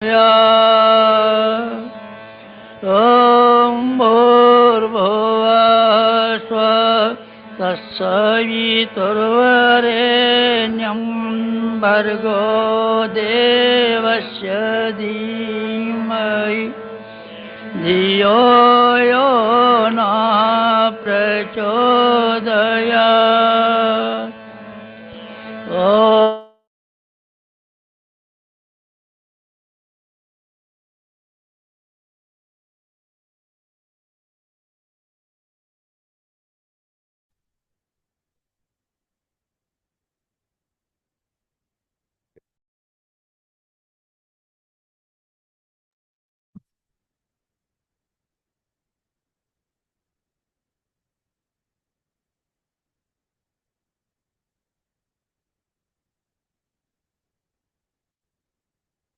ॐ भूर्भुवः स्वः तत्सवितुर्वरेण्यं भर्गो देवस्य धीमहि धियो यो न प्रचोदयात्।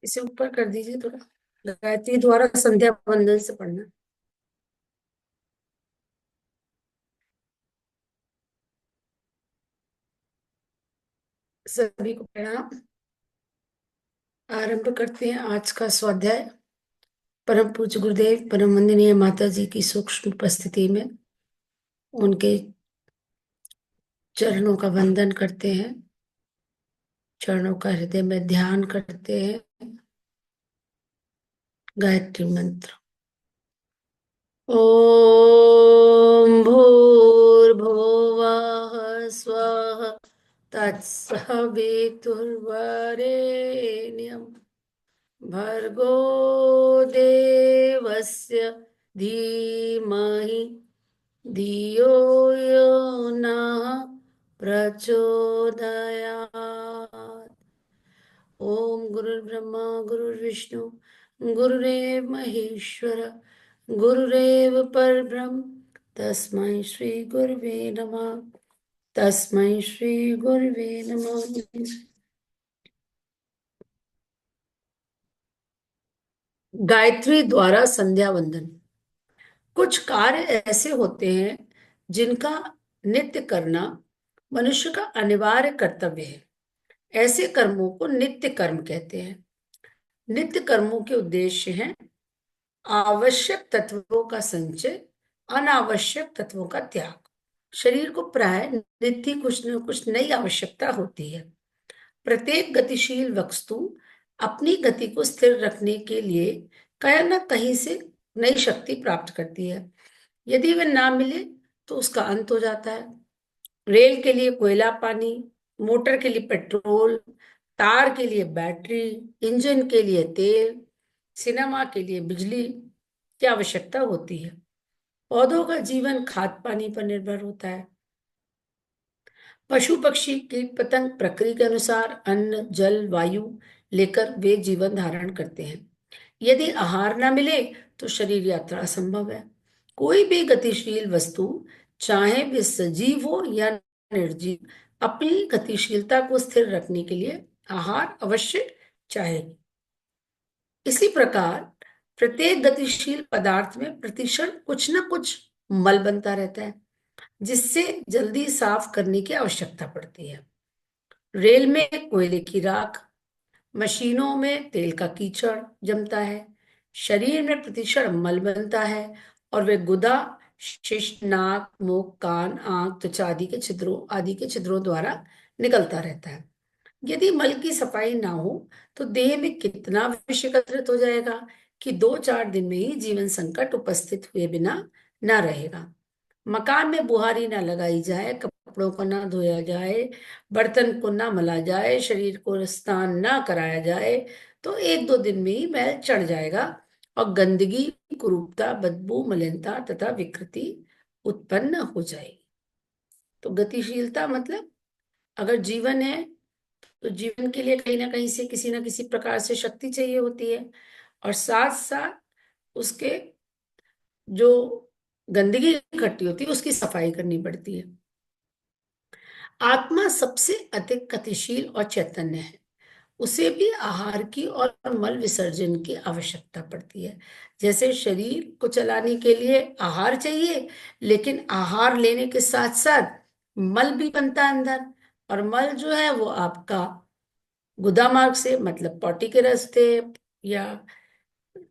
इसे ऊपर कर दीजिए थोड़ा। गायत्री द्वारा संध्या वंदन से पढ़ना। सभी को प्रणाम। आरंभ करते हैं आज का स्वाध्याय। परम पूज्य गुरुदेव परम वंदनीय माता जी की सूक्ष्म उपस्थिति में उनके चरणों का वंदन करते हैं, चरणों का हृदय में ध्यान करते हैं। गायत्री मंत्र। ओम भूर्भुवः स्वः तत्सवितुर्वरेण्यं भर्गो देवस्य धीमहि धियो यो नः प्रचोदयात्। ओम गुरुर्ब्रह्मा गुरुर्विष्णु गुरुरेव महेश्वर गुरुरेव परब्रह्म तस्मै श्री गुरुवे नमः। तस्मै श्री गुरुवे नमः। गायत्री द्वारा संध्या वंदन। कुछ कार्य ऐसे होते हैं जिनका नित्य करना मनुष्य का अनिवार्य कर्तव्य है। ऐसे कर्मों को नित्य कर्म कहते हैं। नित्य कर्मों के उद्देश्य हैं आवश्यक तत्वों का संचय, अनावश्यक तत्वों का त्याग। शरीर को प्राय नित्य कुछ न कुछ नई आवश्यकता होती है। प्रत्येक गतिशील वस्तु अपनी गति को स्थिर रखने के लिए कहीं न कहीं से नई शक्ति प्राप्त करती है। यदि वह ना मिले तो उसका अंत हो जाता है। रेल के लिए कोयला पानी, मोटर के लिए पेट्रोल, तार के लिए बैटरी, इंजन के लिए तेल, सिनेमा के लिए बिजली की आवश्यकता होती है। पौधों का जीवन खाद पानी पर निर्भर होता है। पशु पक्षी कीट पतंग प्रकृति के अनुसार अन्न जल वायु लेकर वे जीवन धारण करते हैं। यदि आहार न मिले तो शरीर यात्रा असंभव है। कोई भी गतिशील वस्तु, चाहे वे सजीव हो या निर्जीव, अपनी गतिशीलता को स्थिर रखने के लिए आहार अवश्य चाहेगी। इसी प्रकार प्रत्येक गतिशील पदार्थ में प्रतिक्षण कुछ न कुछ मल बनता रहता है, जिससे जल्दी साफ करने की आवश्यकता पड़ती है। रेल में कोयले की राख, मशीनों में तेल का कीचड़ जमता है। शरीर में प्रतिक्षण मल बनता है और वे गुदा, शिश्न, नाक, मुख, कान, आंख, त्वचा आदि के छिद्रों द्वारा निकलता रहता है। यदि मल की सफाई ना हो तो देह में कितना विष एकत्रित हो जाएगा कि 2-4 दिन में ही जीवन संकट उपस्थित हुए बिना ना रहेगा। मकान में बुहारी ना लगाई जाए, कपड़ों को ना धोया जाए, बर्तन को ना मला जाए, शरीर को स्नान ना कराया जाए तो 1-2 दिन में ही मैल चढ़ जाएगा और गंदगी, कुरूपता, बदबू, मलिनता तथा विकृति उत्पन्न हो जाएगी। तो गतिशीलता मतलब अगर जीवन है तो जीवन के लिए कहीं ना कहीं से किसी ना किसी प्रकार से शक्ति चाहिए होती है और साथ साथ उसके जो गंदगी इकट्ठी होती है उसकी सफाई करनी पड़ती है। आत्मा सबसे अधिक गतिशील और चैतन्य है। उसे भी आहार की और मल विसर्जन की आवश्यकता पड़ती है। जैसे शरीर को चलाने के लिए आहार चाहिए, लेकिन आहार लेने के साथ साथ मल भी बनता है अंदर। और मल जो है वो आपका गुदा मार्ग से मतलब पॉटी के रास्ते या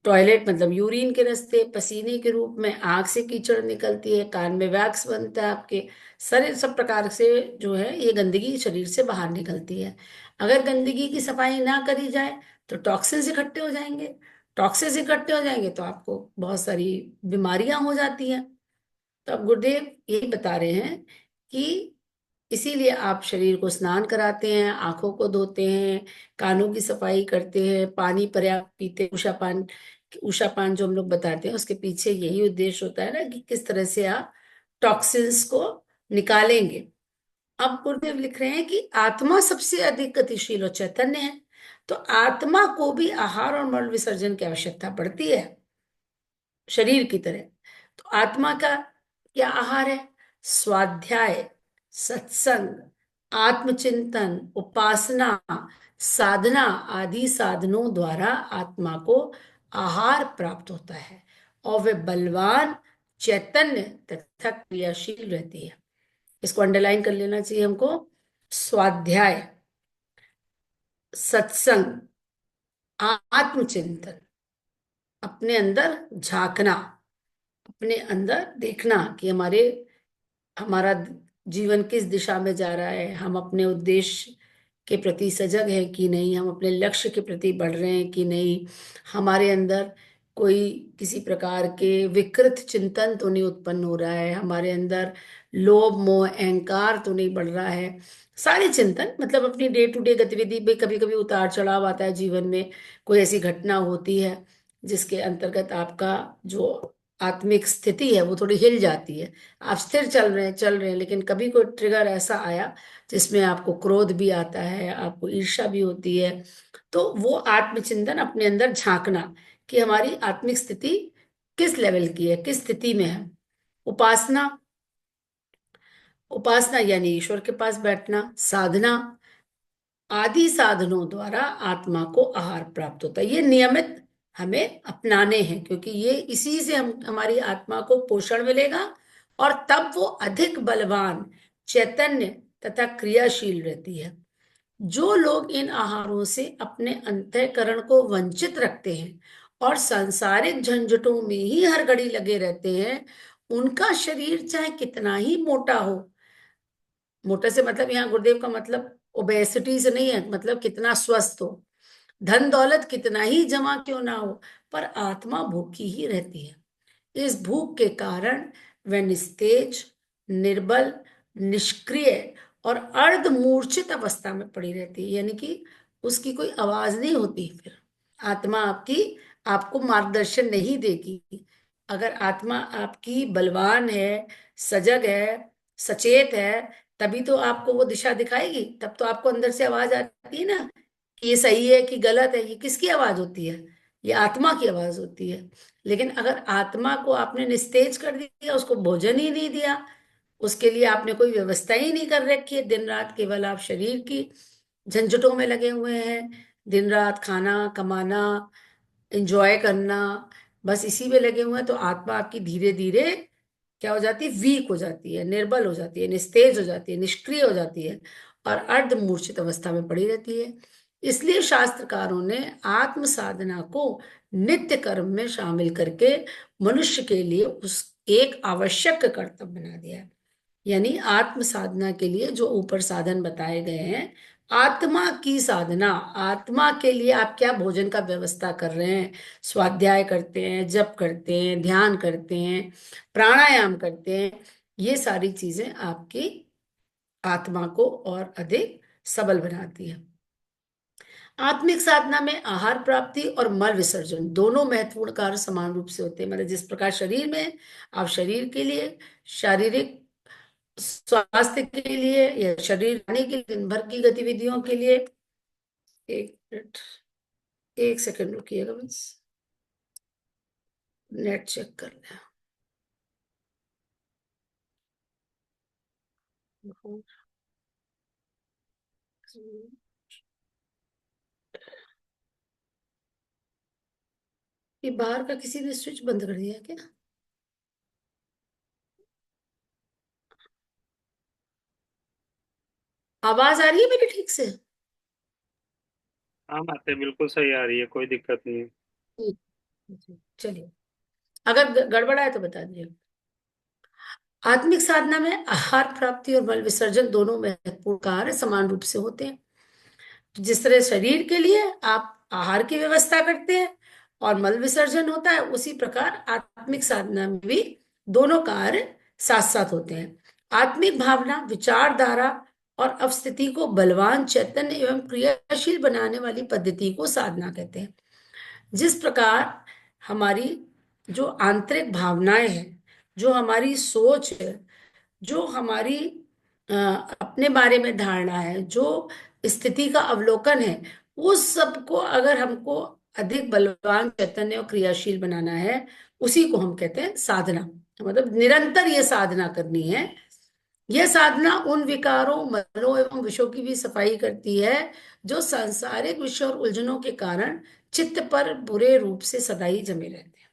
टॉयलेट मतलब यूरिन के रास्ते, पसीने के रूप में, आंख से कीचड़ निकलती है, कान में वैक्स बनता है, आपके शरीर सब प्रकार से जो है ये गंदगी शरीर से बाहर निकलती है। अगर गंदगी की सफाई ना करी जाए तो टॉक्सिन्स इकट्ठे हो जाएंगे। टॉक्सिन्स इकट्ठे हो जाएंगे तो आपको बहुत सारी बीमारियां हो जाती हैं। तो अब गुरुदेव यही बता रहे हैं कि इसीलिए आप शरीर को स्नान कराते हैं, आंखों को धोते हैं, कानों की सफाई करते हैं, पानी पर्याप्त पीते हैं। उषा पान जो हम लोग बताते हैं उसके पीछे यही उद्देश्य होता है ना कि किस तरह से आप टॉक्सिन्स को निकालेंगे। अब गुरुदेव लिख रहे हैं कि आत्मा सबसे अधिक गतिशील और चैतन्य है, तो आत्मा को भी आहार और मल विसर्जन की आवश्यकता पड़ती है शरीर की तरह। तो आत्मा का क्या आहार है? स्वाध्याय, सत्संग, आत्मचिंतन, उपासना, साधना आदि साधनों द्वारा आत्मा को आहार प्राप्त होता है और वे बलवान, चैतन्य तथा क्रियाशील रहती है। इसको अंडरलाइन कर लेना चाहिए हमको। स्वाध्याय, सत्संग, आत्मचिंतन, अपने अंदर झांकना, अपने अंदर देखना कि हमारा जीवन किस दिशा में जा रहा है, हम अपने उद्देश्य के प्रति सजग हैं कि नहीं, हम अपने लक्ष्य के प्रति बढ़ रहे हैं कि नहीं, हमारे अंदर कोई किसी प्रकार के विकृत चिंतन तो नहीं उत्पन्न हो रहा है, हमारे अंदर लोभ मोह अहंकार तो नहीं बढ़ रहा है। सारे चिंतन मतलब अपनी डे टू डे गतिविधि में कभी कभी उतार चढ़ाव आता है जीवन में, कोई ऐसी घटना होती है जिसके अंतर्गत आपका जो आत्मिक स्थिति है वो थोड़ी हिल जाती है। आप स्थिर चल रहे हैं, लेकिन कभी कोई ट्रिगर ऐसा आया जिसमें आपको क्रोध भी आता है, आपको ईर्ष्या भी होती है, तो वो आत्मचिंतन, अपने अंदर झांकना कि हमारी आत्मिक स्थिति किस लेवल की है, किस स्थिति में है। उपासना, उपासना यानी ईश्वर के पास बैठना, साधना आदि साधनों द्वारा आत्मा को आहार प्राप्त होता है। ये नियमित हमें अपनाने हैं क्योंकि ये इसी से हम हमारी आत्मा को पोषण मिलेगा और तब वो अधिक बलवान, चैतन्य तथा क्रियाशील रहती है। जो लोग इन आहारों से अपने अंतःकरण को वंचित रखते हैं और सांसारिक झंझटों में ही हर घड़ी लगे रहते हैं, उनका शरीर चाहे कितना ही मोटा हो, मोटे से मतलब यहाँ गुरुदेव का मतलब ओबेसिटी से नहीं है, मतलब कितना स्वस्थ हो, धन दौलत कितना ही जमा क्यों ना हो, पर आत्मा भूखी ही रहती है। इस भूख के कारण वह निस्तेज, निर्बल, निष्क्रिय और अर्ध मूर्छित अवस्था में पड़ी रहती है, यानी कि उसकी कोई आवाज नहीं होती। फिर आत्मा आपकी आपको मार्गदर्शन नहीं देगी। अगर आत्मा आपकी बलवान है, सजग है, सचेत है, तभी तो आपको वो दिशा दिखाएगी। तब तो आपको अंदर से आवाज आती है ना कि ये सही है कि गलत है। ये किसकी आवाज होती है? ये आत्मा की आवाज होती है। लेकिन अगर आत्मा को आपने निस्तेज कर दिया, उसको भोजन ही नहीं दिया, उसके लिए आपने कोई व्यवस्था ही नहीं कर रखी है, दिन रात केवल आप शरीर की झंझटों में लगे हुए हैं, दिन रात खाना कमाना, एंजॉय करना, बस इसी में लगे हुए हैं, तो आत्मा आपकी धीरे धीरे क्या हो जाती है? वीक हो जाती है, निर्बल हो जाती है, निस्तेज हो जाती है, निष्क्रिय हो जाती है और अर्ध मूर्छित अवस्था में पड़ी रहती है। इसलिए शास्त्रकारों ने आत्म साधना को नित्य कर्म में शामिल करके मनुष्य के लिए उस एक आवश्यक कर्तव्य बना दिया है। यानी आत्म साधना के लिए जो ऊपर साधन बताए गए हैं, आत्मा की साधना, आत्मा के लिए आप क्या भोजन का व्यवस्था कर रहे हैं, स्वाध्याय करते हैं, जप करते हैं, ध्यान करते हैं, प्राणायाम करते हैं, ये सारी चीजें आपकी आत्मा को और अधिक सबल बनाती है। आत्मिक साधना में आहार प्राप्ति और मल विसर्जन दोनों महत्वपूर्ण कार्य समान रूप से होते हैं। मतलब जिस प्रकार शरीर में आप शरीर के लिए, शारीरिक स्वास्थ्य के लिए या शरीर आने के लिए, दिन भर की गतिविधियों के लिए, एक मिनट, एक सेकंड रुकिएगा, बस नेट चेक कर लें। ये बाहर का किसी ने स्विच बंद कर दिया क्या? आवाज आ रही है मेरी ठीक से? हाँ माते बिल्कुल सही आ रही है, कोई दिक्कत नहीं है। ठीक है, चलिए। अगर गड़बड़ आए तो बता दीजिए। आत्मिक साधना में आहार प्राप्ति और बल विसर्जन दोनों महत्वपूर्ण कार्य समान रूप से होते हैं। जिस तरह शरीर के लिए आप आहार की व्यवस्था करते हैं और मल विसर्जन होता है, उसी प्रकार आत्मिक साधना में भी दोनों कार्य साथ साथ होते हैं। आत्मिक भावना, विचारधारा और अवस्थिति को बलवान, चैतन्य एवं क्रियाशील बनाने वाली पद्धति को साधना कहते हैं। जिस प्रकार हमारी जो आंतरिक भावनाएं हैं, जो हमारी सोच है, जो हमारी अपने बारे में धारणा है, जो स्थिति का अवलोकन है, उस सब को अगर हमको अधिक बलवान, चैतन्य और क्रियाशील बनाना है, उसी को हम कहते हैं साधना। मतलब निरंतर ये साधना करनी है। यह साधना उन विकारों, मनों एवं विषयों की भी सफाई करती है जो सांसारिक विषय और उलझनों के कारण चित्त पर बुरे रूप से सदा ही जमे रहते हैं।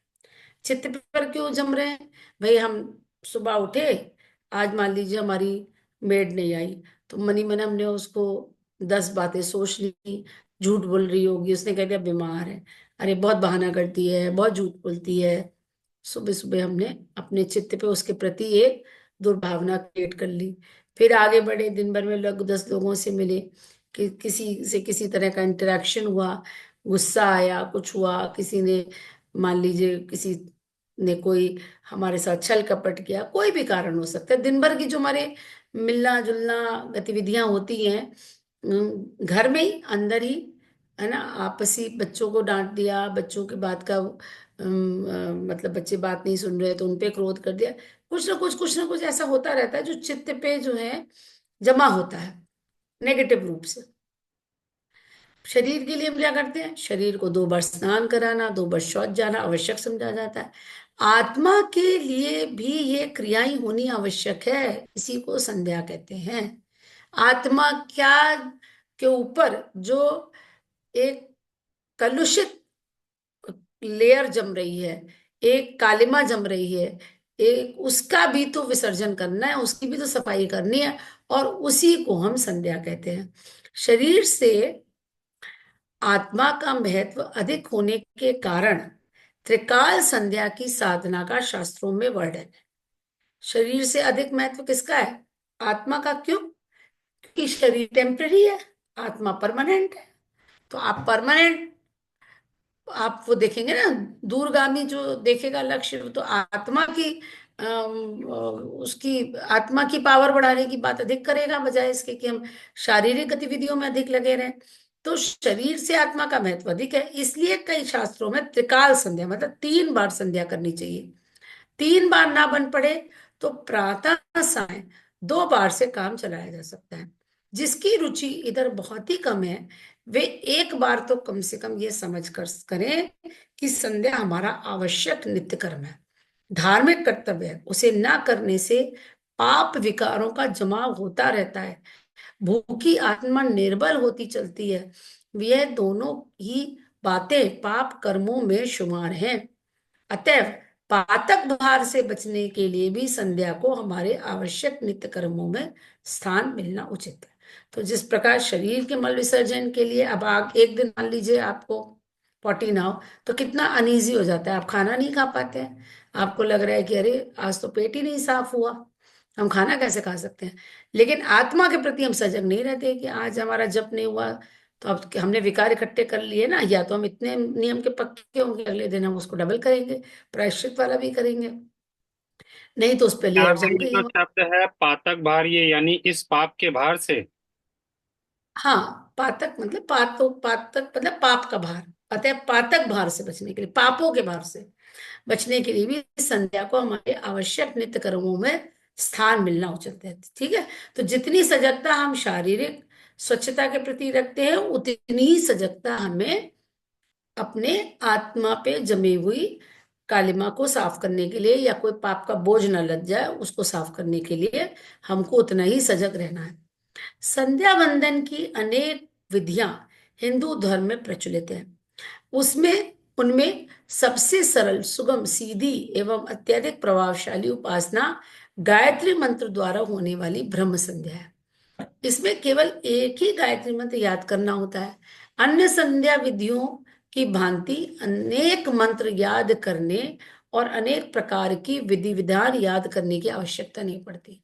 चित्त पर क्यों जम रहे हैं? भाई हम सुबह उठे, आज मान लीजिए हमारी मेड नहीं आई, तो मनी मन हमने उसको 10 बातें सोच ली। झूठ बोल रही होगी, उसने कह दिया बीमार है, अरे बहुत बहाना करती है, बहुत झूठ बोलती है। सुबह सुबह हमने अपने चित्त पे उसके प्रति एक दुर्भावना क्रिएट कर ली। फिर आगे बढ़े, दिन भर में लोग 10 लोगों से मिले, कि किसी से किसी तरह का इंटरेक्शन हुआ, गुस्सा आया, कुछ हुआ, किसी ने मान लीजिए किसी ने कोई हमारे साथ छल कपट किया, कोई भी कारण हो सकता है। दिन भर की जो हमारे मिलना जुलना गतिविधियां होती हैं, घर में ही, अंदर ही, है ना, आपसी बच्चों को डांट दिया, बच्चों की बात का मतलब बच्चे बात नहीं सुन रहे तो उनपे क्रोध कर दिया। कुछ ना कुछ ऐसा होता रहता है जो चित्त पे जो है जमा होता है नेगेटिव रूप से। शरीर के लिए हम क्या करते हैं? शरीर को 2 बार स्नान कराना, 2 बार शौच जाना आवश्यक समझा जाता है। आत्मा के लिए भी ये क्रियाएं होनी आवश्यक है, इसी को संध्या कहते हैं। आत्मा क्या के ऊपर जो एक कलुषित लेयर जम रही है, एक कालिमा जम रही है, एक उसका भी तो विसर्जन करना है, उसकी भी तो सफाई करनी है, और उसी को हम संध्या कहते हैं। शरीर से आत्मा का महत्व अधिक होने के कारण त्रिकाल संध्या की साधना का शास्त्रों में वर्णन है। शरीर से अधिक महत्व किसका है? आत्मा का। क्यों? क्योंकि शरीर टेम्पररी है, आत्मा परमानेंट है। तो आप परमानेंट, आप वो देखेंगे ना, दूरगामी जो देखेगा लक्ष्य, तो आत्मा की उसकी आत्मा की पावर बढ़ाने की बात अधिक करेगा, बजाय इसके कि हम शारीरिक गतिविधियों में अधिक लगे रहें। तो शरीर से आत्मा का महत्व अधिक है, इसलिए कई शास्त्रों में त्रिकाल संध्या, मतलब 3 बार संध्या करनी चाहिए। 3 बार ना बन पड़े तो प्रातः साय 2 बार से काम चलाया जा सकता है। जिसकी रुचि इधर बहुत ही कम है, वे 1 बार तो कम से कम ये समझ कर करें कि संध्या हमारा आवश्यक नित्य कर्म है, धार्मिक कर्तव्य है। उसे ना करने से पाप विकारों का जमाव होता रहता है, भूखी आत्मा निर्बल होती चलती है। यह दोनों ही बातें पाप कर्मों में शुमार हैं। अतएव पातक भार से बचने के लिए भी संध्या को हमारे आवश्यक नित्य कर्मों में स्थान मिलना उचित है। तो जिस प्रकार शरीर के मल विसर्जन के लिए, अब आप एक दिन मान लीजिए आपको पॉटी ना हो, तो कितना अनईजी हो जाता है, आप खाना नहीं खा पाते हैं। आपको लग रहा है कि अरे आज तो पेट ही नहीं साफ हुआ, हम खाना कैसे खा सकते हैं। लेकिन आत्मा के प्रति हम सजग नहीं रहते कि आज हमारा जप नहीं हुआ, तो अब हमने विकार इकट्ठे कर लिए ना, या तो हम इतने नियम के पक्के होंगे, अगले दिन हम उसको डबल करेंगे, प्रायश्चित वाला भी करेंगे, नहीं तो उस पर यहाँ लेयर पे जम ये गई जो है। शब्द है पातक भार, ये यानी इस पाप के भार से। हाँ, पातक मतलब पातक मतलब पाप का भार। अतः पातक भार से बचने के लिए, पापों के भार से बचने के लिए भी संध्या को हमारे आवश्यक नित्य कर्मों में स्थान मिलना उचित है। ठीक है। तो जितनी सजगता हम शारीरिक स्वच्छता के प्रति रखते हैं, उतनी ही सजगता हमें अपने आत्मा पे जमी हुई कालिमा को साफ करने के लिए, या कोई पाप का बोझ न लग जाए उसको साफ करने के लिए, हमको उतना ही सजग रहना है। संध्या वंदन की अनेक विधियां हिंदू धर्म में प्रचलित है। उसमें उनमें सबसे सरल, सुगम, सीधी एवं अत्यधिक प्रभावशाली उपासना गायत्री मंत्र द्वारा होने वाली ब्रह्म संध्या है। इसमें केवल एक ही गायत्री मंत्र याद करना होता है। अन्य संध्या विधियों की भांति अनेक मंत्र याद करने और अनेक प्रकार की विधि विधान याद करने की आवश्यकता नहीं पड़ती।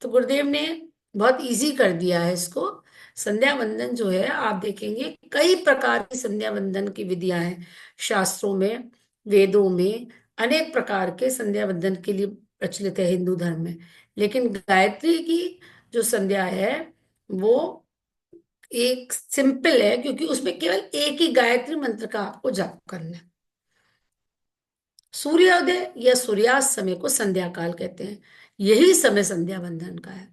तो गुरुदेव ने बहुत इजी कर दिया है इसको। संध्या वंदन जो है आप देखेंगे कई प्रकार की संध्या वंदन की विधियां हैं शास्त्रों में, वेदों में अनेक प्रकार के संध्या वंदन के लिए प्रचलित है हिंदू धर्म में। लेकिन गायत्री की जो संध्या है वो एक सिंपल है, क्योंकि उसमें केवल एक ही गायत्री मंत्र का आपको जाप करना है। सूर्योदय या सूर्यास्त समय को संध्या काल कहते हैं। यही समय संध्या वंदन का है।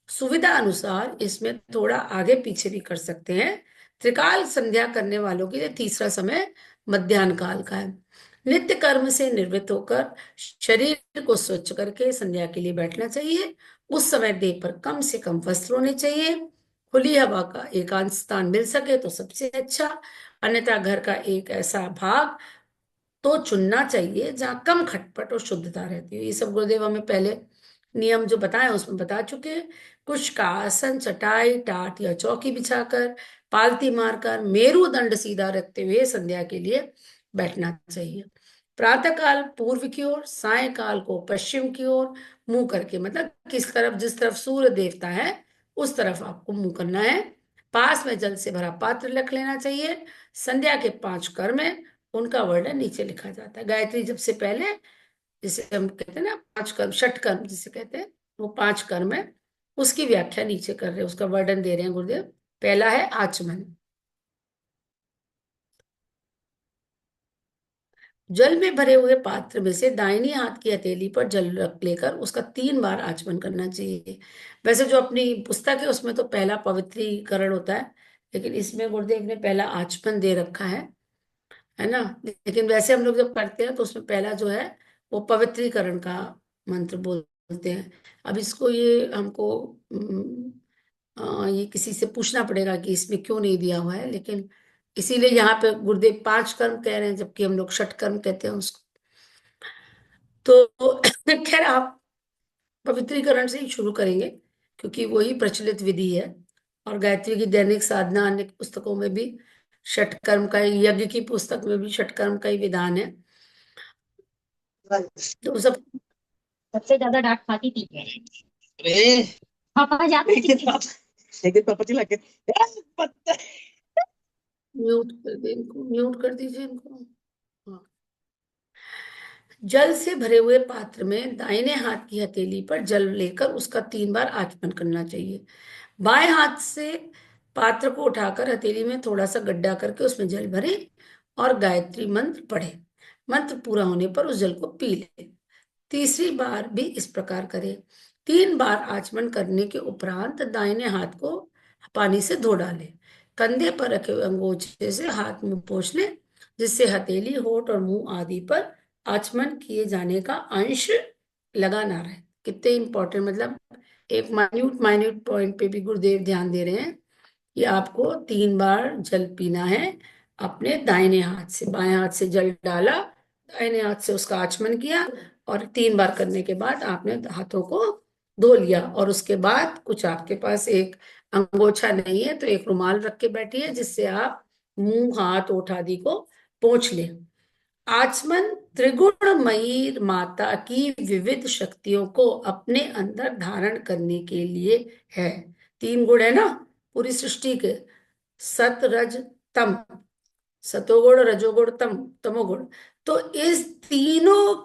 सुविधा अनुसार इसमें थोड़ा आगे पीछे भी कर सकते हैं। त्रिकाल संध्या करने वालों के लिए तीसरा समय मध्याह्न काल का है। नित्य कर्म से निवृत्त होकर शरीर को स्वच्छ करके संध्या के लिए बैठना चाहिए। उस समय देह पर कम से कम वस्त्र होने चाहिए। खुली हवा का एकांत स्थान मिल सके तो सबसे अच्छा, अन्यथा घर का एक ऐसा भाग तो चुनना चाहिए जहां कम खटपट और शुद्धता रहती है। ये सब गुरुदेव हमें पहले नियम जो बताए उसमें बता चुके हैं। कुछ का आसन, चटाई, टाट या चौकी बिछाकर, पालती मारकर, मेरुदंड सीधा रखते हुए संध्या के लिए बैठना चाहिए। प्रातः काल पूर्व की ओर, सायकाल को पश्चिम की ओर मुंह करके, मतलब किस तरफ, जिस तरफ सूर्य देवता है उस तरफ आपको मुंह करना है। पास में जल से भरा पात्र रख लेना चाहिए। संध्या के 5 कर्म है, उनका वर्णन नीचे लिखा जाता है। गायत्री जब से पहले, जिसे हम कहते हैं ना 5 कर्म, षट कर्म जिसे कहते हैं, वो 5 कर्म है, उसकी व्याख्या नीचे कर रहे हैं, उसका वर्णन दे रहे हैं गुरुदेव। पहला है आचमन। जल में भरे हुए पात्र में से दाहिनी हाथ की हथेली पर जल रख लेकर उसका 3 बार आचमन करना चाहिए। वैसे जो अपनी पुस्तक है उसमें तो पहला पवित्रीकरण होता है, लेकिन इसमें गुरुदेव ने पहला आचमन दे रखा है ना। लेकिन वैसे हम लोग जब करते हैं तो उसमें पहला जो है वो पवित्रीकरण का मंत्र बोलते हैं। अब इसको ये हमको ये किसी से पूछना पड़ेगा कि इसमें क्यों नहीं दिया हुआ है, लेकिन इसीलिए यहाँ पे गुरुदेव 5 कर्म कह रहे हैं जबकि हम लोग षट कर्म कहते हैं उसको। तो खैर आप पवित्रीकरण से ही शुरू करेंगे क्योंकि वही प्रचलित विधि है। और गायत्री की दैनिक साधना अन्य पुस्तकों में भी षट कर्म का ही, यज्ञ की पुस्तक में भी षट कर्म का ही विधान है। तो सब सबसे ज्यादा डांट खाती थी। अरे पापा जाते एक दिन एक दिन पापा चिल्ला के "यार, पत्ता म्यूट कर दे इनको, म्यूट कर दीजिए इनको। हाँ। जल से भरे हुए पात्र में दाहिने हाथ की हथेली पर जल लेकर उसका 3 बार आचमन करना चाहिए। बाएं हाथ से पात्र को उठाकर हथेली में थोड़ा सा गड्ढा करके उसमें जल भरे और गायत्री मंत्र पढ़े। मंत्र पूरा होने पर उस जल को पी ले। तीसरी बार भी इस प्रकार करें। 3 बार आचमन करने के उपरांत दाहिने हाथ को पानी से धो डालें। कंधे पर रखे हुए अंगोछे से हाथ मुंह पोंछ लें, जिससे हथेली, होठ और मुंह आदि पर आचमन किए जाने का अंश लगा ना रहे। कितने इंपॉर्टेंट, मतलब एक माइन्यूट माइन्यूट पॉइंट पे भी गुरुदेव ध्यान दे रहे हैं कि आपको 3 बार जल पीना है अपने दाहिने हाथ से। बाएं हाथ से जल डाला, दाहिने हाथ से उसका आचमन किया और 3 बार करने के बाद आपने हाथों को धो लिया। और उसके बाद कुछ आपके पास एक अंगोछा नहीं है तो एक रुमाल रख के बैठिए जिससे आप मुंह, हाथ, ओठ आदि को पोंछ लें। आचमन त्रिगुणमयी माता की विविध शक्तियों को अपने अंदर धारण करने के लिए है। 3 गुण है ना पूरी सृष्टि के, सत, रज, तम, सतोगुण, रजोगुण, तमोगुण। तो इस तीनों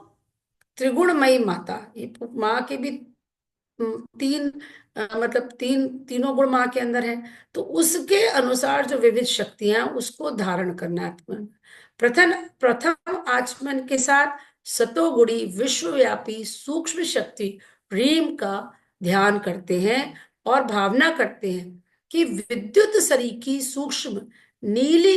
त्रिगुणमयी माता, ये माँ के भी 3 मतलब तीनों गुण माँ के अंदर है, तो उसके अनुसार जो विविध शक्तियां उसको धारण करना है आत्मन। प्रथम प्रथम आचमन के साथ सतोगुणी विश्वव्यापी सूक्ष्म शक्ति ह्रीम का ध्यान करते हैं और भावना करते हैं कि विद्युत सरीखी सूक्ष्म नील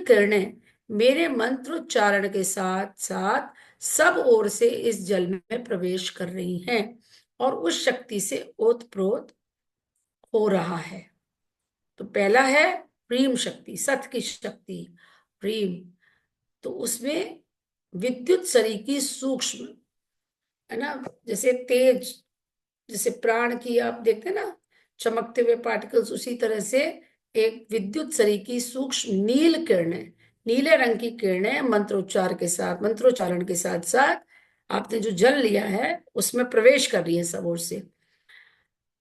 किरणें मेरे मंत्रोच्चारण के साथ साथ सब ओर से इस जल में प्रवेश कर रही हैं और उस शक्ति से ओतप्रोत हो रहा है। तो पहला है प्रेम शक्ति, सत की शक्ति, प्रेम। तो उसमें विद्युत सरीखी सूक्ष्म, है ना, जैसे तेज, जैसे प्राण की आप देखते हैं ना चमकते हुए पार्टिकल्स, उसी तरह से एक विद्युत सरीकी सूक्ष्म नील किरणें, नीले रंग की किरणें मंत्रोच्चारण के साथ साथ आपने जो जल लिया है उसमें प्रवेश कर रही है सब ओर से।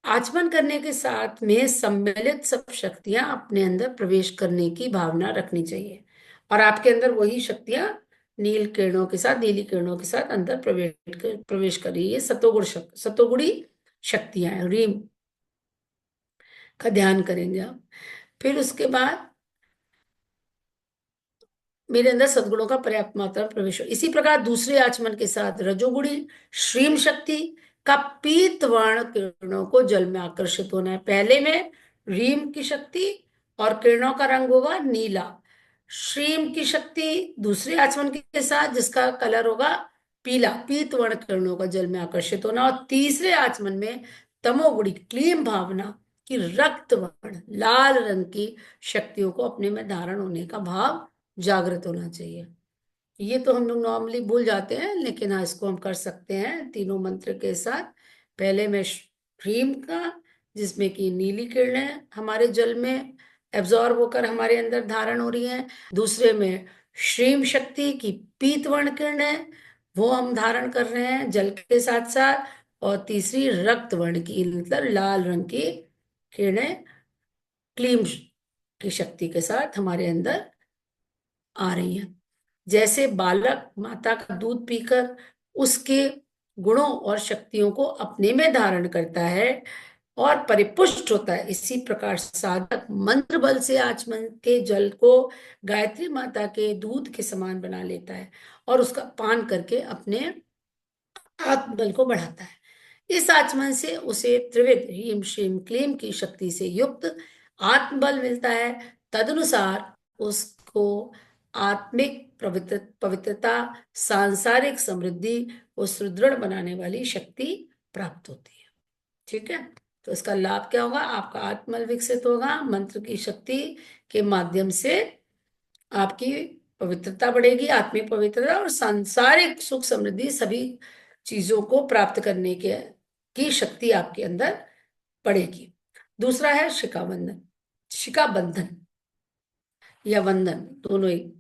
आचमन करने के साथ में सम्मिलित सब शक्तियां अपने अंदर प्रवेश करने की भावना रखनी चाहिए, और आपके अंदर वही शक्तियां नीली किरणों के साथ अंदर प्रवेश कर रही है। सतोगुणी शक्तियां हैं। रीम का ध्यान करेंगे आप। फिर उसके बाद मेरे अंदर सद्गुणों का पर्याप्त मात्रा में प्रवेश हो। इसी प्रकार दूसरे आचमन के साथ रजोगुणी श्रीम शक्ति का पीत वर्ण किरणों को जल में आकर्षित होना है। पहले में रीम की शक्ति और किरणों का रंग होगा नीला। श्रीम की शक्ति दूसरे आचमन के साथ जिसका कलर होगा पीला, पीत वर्ण किरणों का जल में आकर्षित होना। और तीसरे आचमन में तमोगुणी क्लीम भावना की रक्त वर्ण लाल रंग की शक्तियों को अपने में धारण होने का भाव जागृत होना चाहिए। ये तो हम लोग नॉर्मली भूल जाते हैं, लेकिन हाँ इसको हम कर सकते हैं तीनों मंत्र के साथ। पहले में ह्रीम का, जिसमें कि नीली किरणें हमारे जल में एब्जॉर्ब होकर हमारे अंदर धारण हो रही हैं। दूसरे में श्रीम शक्ति की पीतवर्ण किरणें, वो हम धारण कर रहे हैं जल के साथ साथ। और तीसरी रक्त वर्ण की, मतलब लाल रंग की किरणें क्लीम की शक्ति के साथ हमारे अंदर आ रही हैं। जैसे बालक माता का दूध पीकर उसके गुणों और शक्तियों को अपने में धारण करता है और परिपुष्ट होता है, इसी प्रकार साधक मंत्र बल से आचमन के जल को गायत्री माता के दूध के समान बना लेता है और उसका पान करके अपने आत्मबल को बढ़ाता है। इस आचमन से उसे त्रिविध ह्रीम श्रीम क्लीम की शक्ति से युक्त आत्मबल मिलता है। तदनुसार उसको आत्मिक पवित्रता, सांसारिक समृद्धि और सुदृढ़ बनाने वाली शक्ति प्राप्त होती है। ठीक है, तो इसका लाभ क्या होगा? आपका आत्मबल विकसित होगा, मंत्र की शक्ति के माध्यम से आपकी पवित्रता बढ़ेगी, आत्मिक पवित्रता और सांसारिक सुख समृद्धि, सभी चीजों को प्राप्त करने के की शक्ति आपके अंदर बढ़ेगी। दूसरा है शिखा बंधन या वंदन, दोनों ही।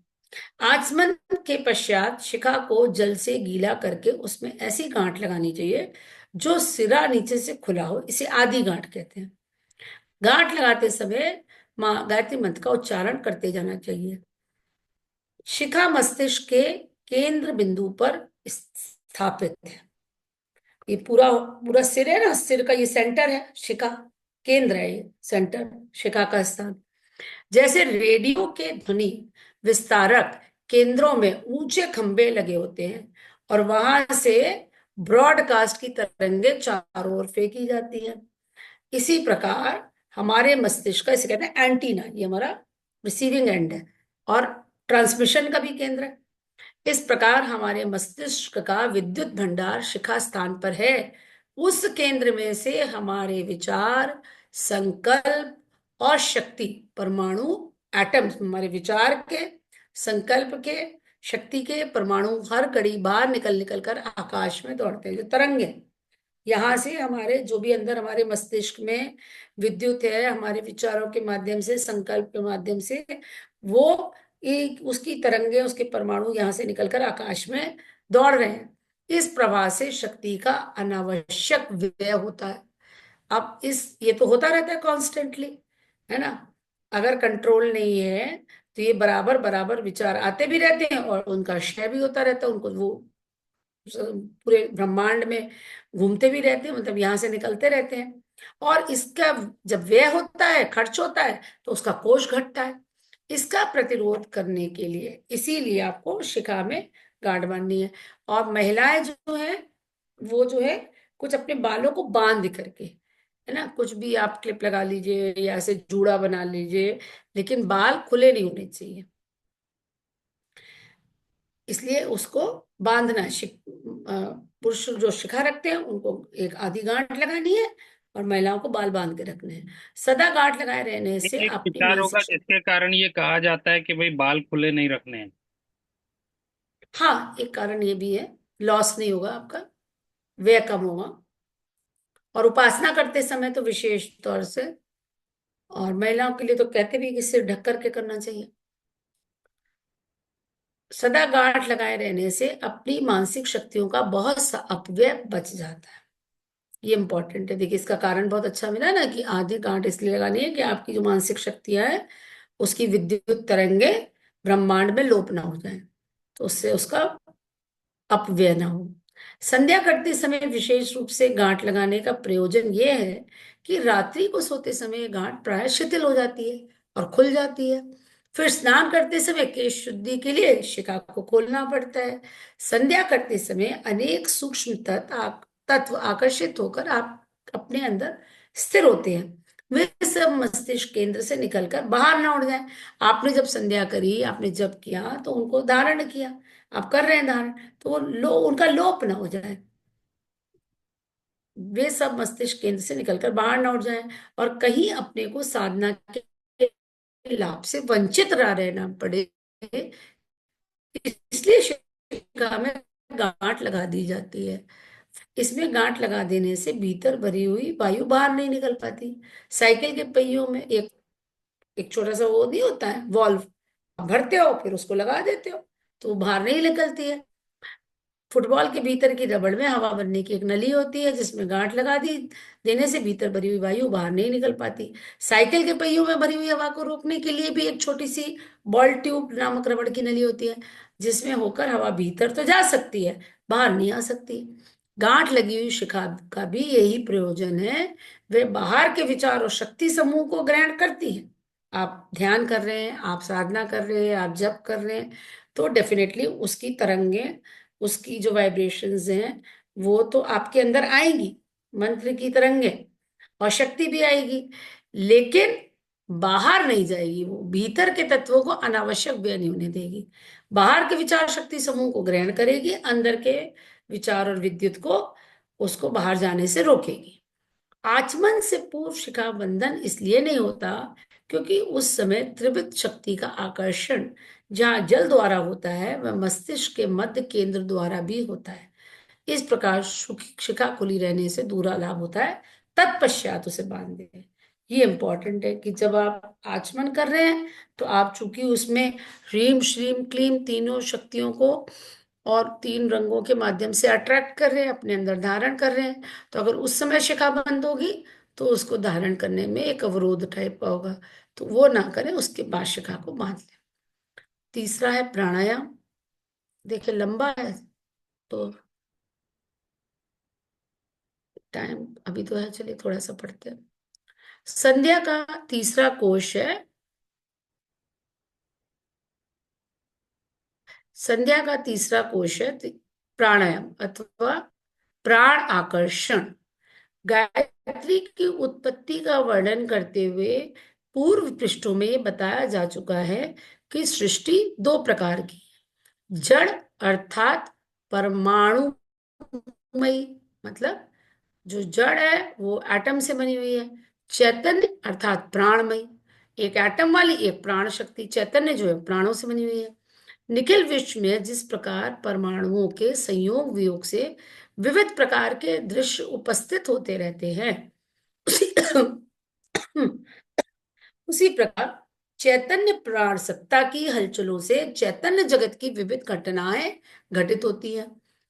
आचमन के पश्चात शिखा को जल से गीला करके उसमें ऐसी गांठ लगानी चाहिए जो सिरा नीचे से खुला हो, इसे आधी गांठ कहते हैं। गांठ लगाते समय मां गायत्री मंत्र का उच्चारण करते जाना चाहिए। शिखा मस्तिष्क के केंद्र बिंदु पर स्थापित है। ये पूरा पूरा सिर है ना, सिर का ये सेंटर है, शिखा केंद्र है, ये सेंटर शिखा का स्थान। जैसे रेडियो के ध्वनि विस्तारक केंद्रों में ऊंचे खंभे लगे होते हैं और वहां से ब्रॉडकास्ट की तरंगें चारों ओर फेंकी जाती हैं, इसी प्रकार हमारे मस्तिष्क का, इसे कहते हैं एंटीना, ये हमारा रिसीविंग एंड है और ट्रांसमिशन का भी केंद्र है। इस प्रकार हमारे मस्तिष्क का विद्युत भंडार शिखा स्थान पर है। उस केंद्र में से हमारे विचार, संकल्प और शक्ति परमाणु, एटम्स, हमारे विचार के, संकल्प के, शक्ति के परमाणु हर घड़ी बाहर निकल निकल कर आकाश में दौड़ते हैं, जो तरंगे। यहाँ से हमारे जो भी अंदर हमारे मस्तिष्क में विद्युत है, हमारे विचारों के माध्यम से, संकल्प के माध्यम से, वो एक उसकी तरंगे, उसके परमाणु यहाँ से निकलकर आकाश में दौड़ रहे हैं। इस प्रवाह से शक्ति का अनावश्यक व्यय होता है। अब ये तो होता रहता है कॉन्स्टेंटली, है ना। अगर कंट्रोल नहीं है तो ये बराबर बराबर विचार आते भी रहते हैं और उनका क्षय भी होता रहता है। उनको वो पूरे ब्रह्मांड में घूमते भी रहते हैं, मतलब यहाँ से निकलते रहते हैं। और इसका जब व्यय होता है, खर्च होता है, तो उसका कोष घटता है। इसका प्रतिरोध करने के लिए इसीलिए आपको शिखा में गांठ बांधनी है। और महिलाएं जो है वो जो है कुछ अपने बालों को बांध करके, है ना, कुछ भी आप क्लिप लगा लीजिए या ऐसे जूड़ा बना लीजिए, लेकिन बाल खुले नहीं होने चाहिए, इसलिए उसको बांधना है। पुरुष जो शिखा रखते हैं उनको एक आधी गांठ लगानी है और महिलाओं को बाल बांध के रखने हैं। सदा गांठ लगाए रहने से एक आपकी विचार होगा मानसिक, जिसके कारण ये कहा जाता है कि भाई बाल खुले नहीं रखने हैं। हाँ एक कारण ये भी है, लॉस नहीं होगा आपका, व्यय कम होगा। और उपासना करते समय तो विशेष तौर से और महिलाओं के लिए तो कहते भी कि सिर ढक करके करना चाहिए। सदा गांठ लगाए रहने से अपनी मानसिक शक्तियों का बहुत सा अपव्यय बच जाता है। ये इंपॉर्टेंट है। देखिए, इसका कारण बहुत अच्छा मिला ना कि आधी गांठ इसलिए लगानी है कि आपकी जो मानसिक शक्तियां है उसकी विद्युत तरंगे ब्रह्मांड में लोप ना हो जाए, तो उससे उसका अपव्यय ना हो। संध्या करते समय विशेष रूप से गांठ लगाने का प्रयोजन यह है कि रात्रि को सोते समय ये गांठ प्राय शिथिल हो जाती है और खुल जाती है। फिर स्नान करते समय केश शुद्धि के लिए शिखा को खोलना पड़ता है। संध्या करते समय अनेक सूक्ष्म तत्व आकर्षित होकर आप अपने अंदर स्थिर होते हैं। वे सब मस्तिष्क केंद्र से निकलकर बाहर ना उड़ जाए। आपने जब संध्या करी, आपने जब किया तो उनको धारण किया, आप कर रहे हैं धारण, तो वो उनका लोप ना हो जाए, वे सब मस्तिष्क केंद्र से निकलकर बाहर ना उड़ जाए और कहीं अपने को साधना के लाभ से वंचित ना रहना पड़े। इसलिए शिखा में गांठ लगा दी जाती है। इसमें गांठ लगा देने से भीतर भरी हुई वायु बाहर नहीं निकल पाती। साइकिल के पहियों में एक एक छोटा सा वो नहीं होता है वॉल्व, भरते हो फिर उसको लगा देते हो तो वो बाहर नहीं निकलती है। फुटबॉल के भीतर की रबड़ में हवा भरने की एक नली होती है जिसमें गांठ लगा दी देने से भीतर भरी हुई वायु बाहर नहीं निकल पाती। साइकिल के पहियों में भरी हुई हवा को रोकने के लिए भी एक छोटी सी बॉल ट्यूब नामक रबड़ की नली होती है जिसमें होकर हवा भीतर तो जा सकती है, बाहर नहीं आ सकती। गांठ लगी हुई शिखा का भी यही प्रयोजन है। वे बाहर के विचार और शक्ति समूह को ग्रहण करती है। आप ध्यान कर रहे हैं, आप साधना कर रहे हैं, आप जप कर रहे हैं, तो डेफिनेटली उसकी तरंगे, उसकी जो वाइब्रेशंस हैं वो तो आपके अंदर आएंगी, मंत्र की तरंगे, और शक्ति भी आएगी, लेकिन बाहर नहीं जाएगी। वो भीतर के तत्वों को अनावश्यक व्यय नहीं होने देगी। बाहर के विचार शक्ति समूह को ग्रहण करेगी, अंदर के विचार और विद्युत को उसको बाहर जाने से रोकेगी। आचमन से पूर्व शिखा बंधन इसलिए नहीं होता क्योंकि उस समय त्रिवृत शक्ति का आकर्षण जहाँ जल द्वारा होता है वह मस्तिष्क के मध्य केंद्र द्वारा भी होता है। इस प्रकार शिखा खुली रहने से दूसरा लाभ होता है, तत्पश्चात उसे बांध दें। ये इंपॉर्टेंट है कि जब आप आचमन कर रहे हैं तो आप चूंकि उसमें ह्रीम श्रीम क्लीम तीनों शक्तियों को और तीन रंगों के माध्यम से अट्रैक्ट कर रहे हैं, अपने अंदर धारण कर रहे हैं, तो अगर उस समय शिखा बंद होगी तो उसको धारण करने में एक अवरोध टाइप का होगा, तो वो ना करें, उसके बाद शिखा को बांध लें। तीसरा है प्राणायाम। देखिए लंबा है तो टाइम अभी तो है, चलिए थोड़ा सा पढ़ते हैं। संध्या का तीसरा कोश है, संध्या का तीसरा कोश है प्राणायाम अथवा प्राण आकर्षण। गायत्री की उत्पत्ति का वर्णन करते हुए पूर्व पृष्ठों में ये बताया जा चुका है कि सृष्टि दो प्रकार की है। जड़ अर्थात परमाणुमयी, मतलब जो जड़ है वो एटम से बनी हुई है। चैतन्य अर्थात प्राणमयी, एक एटम वाली एक प्राण शक्ति, चैतन्य जो है प्राणों से बनी हुई है। निखिल विश्व में जिस प्रकार परमाणुओं के संयोग वियोग से विविध प्रकार के दृश्य उपस्थित होते रहते हैं, उसी उसी प्रकार चैतन्य प्राण सत्ता की हलचलों से चैतन्य जगत की विविध घटनाएं घटित होती है।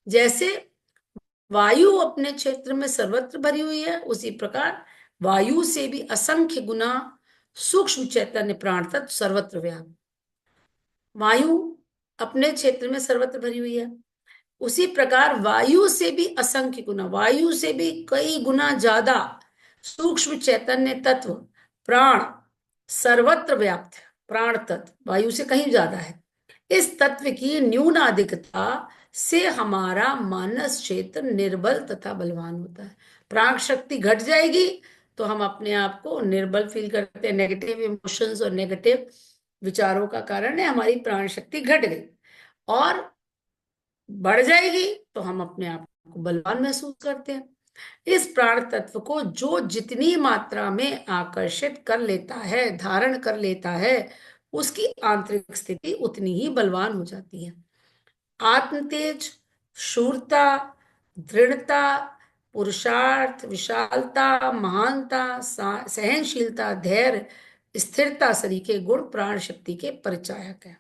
जैसे वायु अपने क्षेत्र में सर्वत्र भरी हुई है, उसी प्रकार वायु से भी असंख्य गुना सूक्ष्म चैतन्य प्राण तत्व सर्वत्र व्याप्त। वायु अपने क्षेत्र में सर्वत्र भरी हुई है, उसी प्रकार वायु से भी असंख्य गुना, वायु से भी कई गुना ज्यादा सूक्ष्म चैतन्य तत्व प्राण सर्वत्र व्याप्त है। प्राण तत्व वायु से कहीं ज्यादा है। इस तत्व की न्यूनाधिकता से हमारा मानस क्षेत्र निर्बल तथा बलवान होता है। प्राण शक्ति घट जाएगी तो हम अपने आप को निर्बल फील करते हैं। नेगेटिव इमोशंस और नेगेटिव विचारों का कारण है हमारी प्राण शक्ति घट गई, और बढ़ जाएगी तो हम अपने आप को बलवान महसूस करते हैं। इस प्राण तत्व को जो जितनी मात्रा में आकर्षित कर लेता है, धारण कर लेता है, उसकी आंतरिक स्थिति उतनी ही बलवान हो जाती है। आत्म तेज, शूरता, दृढ़ता, पुरुषार्थ, विशालता, महानता, सहनशीलता, धैर्य, स्थिरता सरीखे गुण प्राण शक्ति के परिचायक हैं।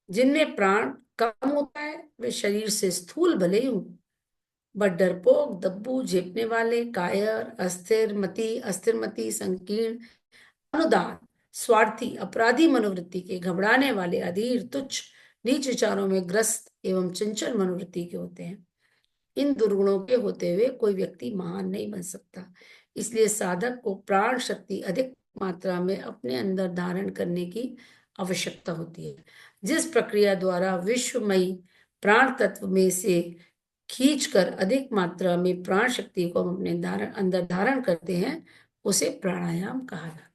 जिनमें प्राण कम होता है वे शरीर से स्थूल भले ही हों, बट डरपोक, दब्बू, झेपने वाले, कायर, अस्थिरमति, संकीर्ण, अनुदान, स्वार्थी, अपराधी मनोवृत्ति के, घबराने वाले, अधीर, तुच्छ, नीच विचारों में ग्रस्त एवं चंचल मनोवृत्ति के होते हैं। इन दुर्गुणों के होते हुए कोई व्यक्ति महान नहीं बन सकता। इसलिए साधक को प्राण शक्ति अधिक मात्रा में अपने अंदर धारण करने की आवश्यकता होती है। जिस प्रक्रिया द्वारा विश्वमयी प्राण तत्व में से खींचकर अधिक मात्रा में प्राण शक्ति को हम अपने अंदर धारण करते हैं उसे प्राणायाम कहा जाता है।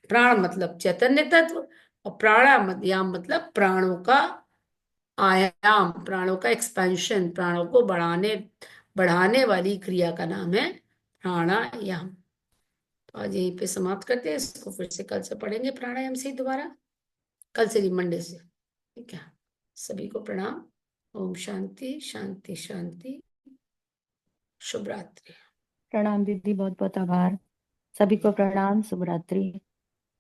प्राण मतलब चैतन्य तत्व और प्राणायाम मतलब प्राणों का आयाम, प्राणों का एक्सपेंशन, प्राणों को बढ़ाने वाली क्रिया का नाम है प्राणायाम। तो आज यहीं पे समाप्त करते हैं, इसको फिर से कल से पढ़ेंगे प्राणायाम से दोबारा, कल से नहीं मंडे से, ठीक है। सभी को प्रणाम। ओम शांति शांति शांति। शुभ रात्रि। प्रणाम दीदी, बहुत बहुत आभार। सभी को प्रणाम, शुभ रात्रि।